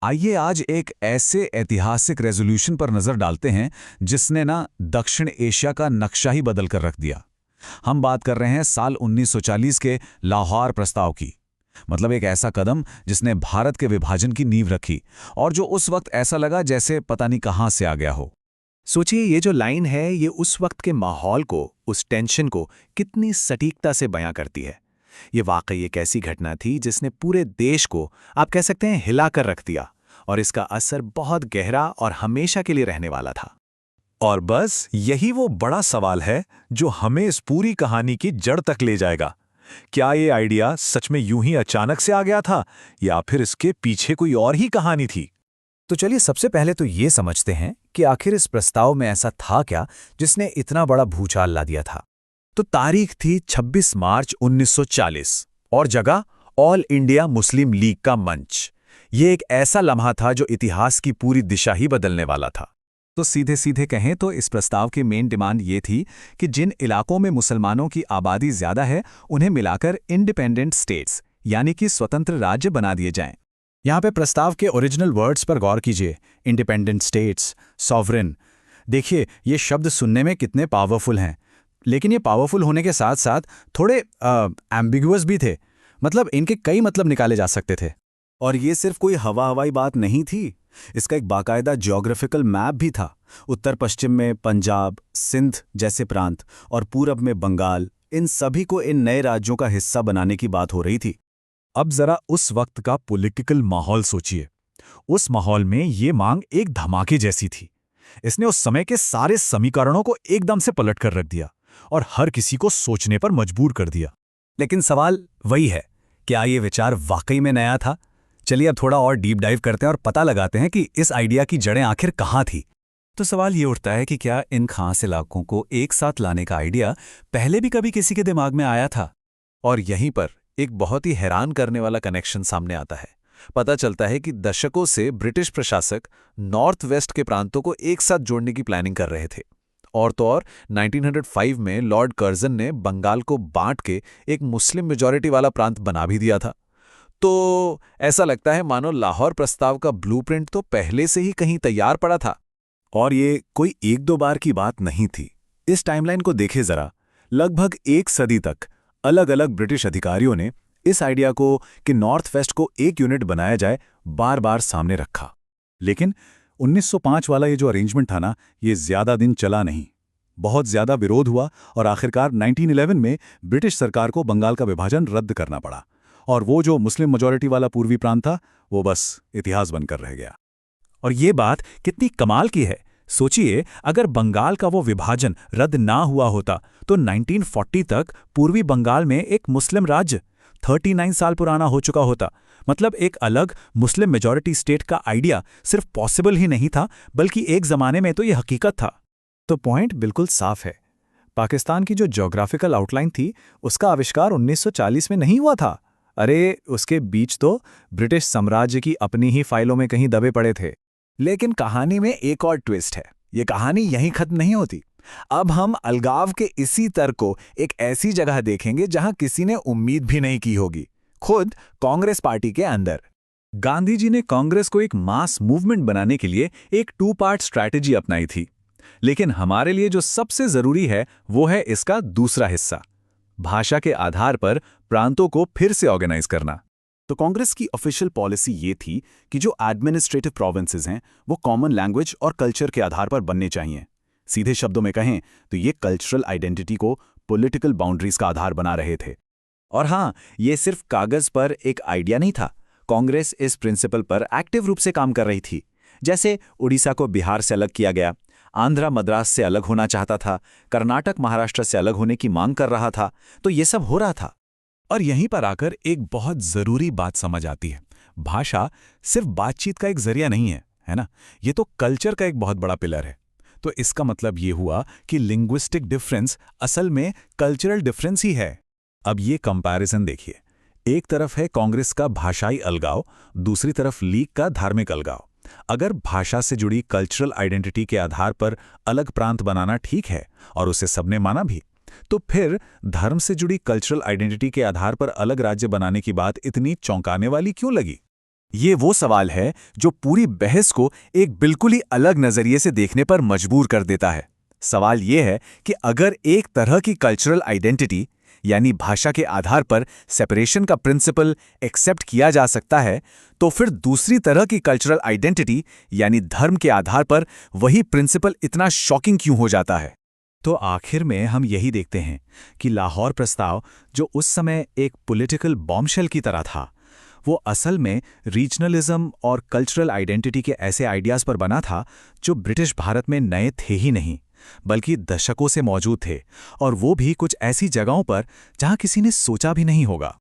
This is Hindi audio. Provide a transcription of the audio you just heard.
आइए आज एक ऐसे ऐतिहासिक रेजोल्यूशन पर नजर डालते हैं जिसने ना दक्षिण एशिया का नक्शा ही बदल कर रख दिया। हम बात कर रहे हैं साल 1940 के लाहौर प्रस्ताव की। मतलब एक ऐसा कदम जिसने भारत के विभाजन की नींव रखी और जो उस वक्त ऐसा लगा जैसे पता नहीं कहां से आ गया हो। सोचिए, ये जो लाइन है ये उस वक्त के माहौल को, उस टेंशन को कितनी सटीकता से बयां करती है। ये वाकई एक ऐसी घटना थी जिसने पूरे देश को, आप कह सकते हैं, हिला कर रख दिया, और इसका असर बहुत गहरा और हमेशा के लिए रहने वाला था। और बस यही वो बड़ा सवाल है जो हमें इस पूरी कहानी की जड़ तक ले जाएगा। क्या ये आइडिया सच में यूं ही अचानक से आ गया था या फिर इसके पीछे कोई और ही कहानी थी? तो चलिए सबसे पहले तो ये समझते हैं कि आखिर इस प्रस्ताव में ऐसा था क्या जिसने इतना बड़ा भूचाल ला दिया था। तो तारीख थी 26 मार्च 1940 और जगह ऑल इंडिया मुस्लिम लीग का मंच। ये एक ऐसा लम्हा था जो इतिहास की पूरी दिशा ही बदलने वाला था। तो सीधे सीधे कहें तो इस प्रस्ताव की मेन डिमांड ये थी कि जिन इलाकों में मुसलमानों की आबादी ज्यादा है उन्हें मिलाकर इंडिपेंडेंट स्टेट्स यानी कि स्वतंत्र राज्य बना दिए जाएं। यहाँ पे प्रस्ताव के ओरिजिनल वर्ड्स पर गौर कीजिए। Independent states, sovereign. देखिए ये शब्द सुनने में कितने पावरफुल हैं, लेकिन ये पावरफुल होने के साथ साथ थोड़े एम्बिगुअस भी थे। मतलब इनके कई मतलब निकाले जा सकते थे। और ये सिर्फ कोई हवाई बात नहीं थी, इसका एक बाकायदा ज्योग्राफिकल मैप भी था। उत्तर पश्चिम में पंजाब, सिंध जैसे प्रांत और पूरब में बंगाल, इन सभी को इन नए राज्यों का हिस्सा बनाने की बात हो रही थी। अब जरा उस वक्त का पॉलिटिकल माहौल सोचिए। उस माहौल में ये मांग एक धमाके जैसी थी। इसने उस समय के सारे समीकरणों को एकदम से पलट कर रख दिया और हर किसी को सोचने पर मजबूर कर दिया। लेकिन सवाल वही है, क्या ये विचार वाकई में नया था? चलिए अब थोड़ा और डीप डाइव करते हैं और पता लगाते हैं कि इस आइडिया की जड़ें आखिर कहाँ थी। तो सवाल ये उठता है कि क्या इन खास इलाकों को एक साथ लाने का आइडिया पहले भी कभी किसी के दिमाग में आया था? और यहीं पर एक बहुत ही हैरान करने वाला कनेक्शन सामने आता है। पता चलता है कि दशकों से ब्रिटिश प्रशासक नॉर्थ वेस्ट के प्रांतों को एक साथ जोड़ने की प्लानिंग कर रहे थे। और तो और 1905 में लॉर्ड कर्जन ने बंगाल को बांट के एक मुस्लिम मेजॉरिटी वाला प्रांत बना भी दिया था। तो ऐसा लगता है मानो लाहौर प्रस्ताव का ब्लूप्रिंट तो पहले से ही कहीं तैयार पड़ा था। और ये कोई एक दो बार की बात नहीं थी। इस टाइमलाइन को देखें जरा। लगभग एक सदी तक अलग अलग ब्रिटिश अधिकारियों ने इस आइडिया को कि नॉर्थ वेस्ट को एक यूनिट बनाया जाए बार बार सामने रखा। लेकिन 1905 वाला ये जो अरेंजमेंट था ना, ये ज्यादा दिन चला नहीं। बहुत ज्यादा विरोध हुआ और आखिरकार 1911 में ब्रिटिश सरकार को बंगाल का विभाजन रद्द करना पड़ा और वो जो मुस्लिम मेजॉरिटी वाला पूर्वी प्रांत था वो बस इतिहास बनकर रह गया। और ये बात कितनी कमाल की है। सोचिए, अगर बंगाल का वो विभाजन रद्द ना हुआ होता तो 1940 तक पूर्वी बंगाल में एक मुस्लिम राज्य 39 साल पुराना हो चुका होता। मतलब एक अलग मुस्लिम मेजॉरिटी स्टेट का आइडिया सिर्फ पॉसिबल ही नहीं था, बल्कि एक जमाने में तो ये हकीकत था। तो पॉइंट बिल्कुल साफ है। पाकिस्तान की जो ज्योग्राफिकल आउटलाइन थी उसका आविष्कार 1940 में नहीं हुआ था। अरे उसके बीच तो ब्रिटिश साम्राज्य की अपनी ही फाइलों में कहीं दबे पड़े थे। लेकिन कहानी में एक और ट्विस्ट है। ये कहानी यहीं खत्म नहीं होती। अब हम अलगाव के इसी तर्क को एक ऐसी जगह देखेंगे जहां किसी ने उम्मीद भी नहीं की होगी, खुद कांग्रेस पार्टी के अंदर। गांधी जी ने कांग्रेस को एक मास मूवमेंट बनाने के लिए एक 2 पार्ट स्ट्रैटेजी अपनाई थी। लेकिन हमारे लिए जो सबसे जरूरी है वो है इसका दूसरा हिस्सा, भाषा के आधार पर प्रांतों को फिर से ऑर्गेनाइज करना। तो कांग्रेस की ऑफिशियल पॉलिसी ये थी कि जो एडमिनिस्ट्रेटिव प्रोविंसेस हैं वो कॉमन लैंग्वेज और कल्चर के आधार पर बनने चाहिए। सीधे शब्दों में कहें तो ये कल्चरल आइडेंटिटी को पॉलिटिकल बाउंड्रीज का आधार बना रहे थे। और हाँ, ये सिर्फ कागज पर एक आइडिया नहीं था। कांग्रेस इस प्रिंसिपल पर एक्टिव रूप से काम कर रही थी। जैसे उड़ीसा को बिहार से अलग किया गया, आंध्रा मद्रास से अलग होना चाहता था, कर्नाटक महाराष्ट्र से अलग होने की मांग कर रहा था। तो ये सब हो रहा था। और यहीं पर आकर एक बहुत जरूरी बात समझ आती है। भाषा सिर्फ बातचीत का एक जरिया नहीं है ना? ये तो कल्चर का एक बहुत बड़ा पिलर है। तो इसका मतलब ये हुआ कि लिंग्विस्टिक डिफरेंस असल में कल्चरल डिफरेंस ही है। अब ये कंपैरिजन देखिए। एक तरफ है कांग्रेस का भाषाई अलगाव, दूसरी तरफ लीग का धार्मिक अलगाव। अगर भाषा से जुड़ी कल्चरल आइडेंटिटी के आधार पर अलग प्रांत बनाना ठीक है और उसे सबने माना भी, तो फिर धर्म से जुड़ी कल्चरल आइडेंटिटी के आधार पर अलग राज्य बनाने की बात इतनी चौंकाने वाली क्यों लगी? ये वो सवाल है जो पूरी बहस को एक बिल्कुल ही अलग नजरिए से देखने पर मजबूर कर देता है। सवाल ये है कि अगर एक तरह की कल्चरल आइडेंटिटी यानी भाषा के आधार पर सेपरेशन का प्रिंसिपल एक्सेप्ट किया जा सकता है, तो फिर दूसरी तरह की कल्चरल आइडेंटिटी यानी धर्म के आधार पर वही प्रिंसिपल इतना शॉकिंग क्यों हो जाता है? तो आखिर में हम यही देखते हैं कि लाहौर प्रस्ताव, जो उस समय एक पॉलिटिकल बॉम्बशेल की तरह था, वो असल में रीजनलिज्म और कल्चरल आइडेंटिटी के ऐसे आइडियाज़ पर बना था जो ब्रिटिश भारत में नए थे ही नहीं, बल्कि दशकों से मौजूद थे, और वो भी कुछ ऐसी जगहों पर जहां किसी ने सोचा भी नहीं होगा।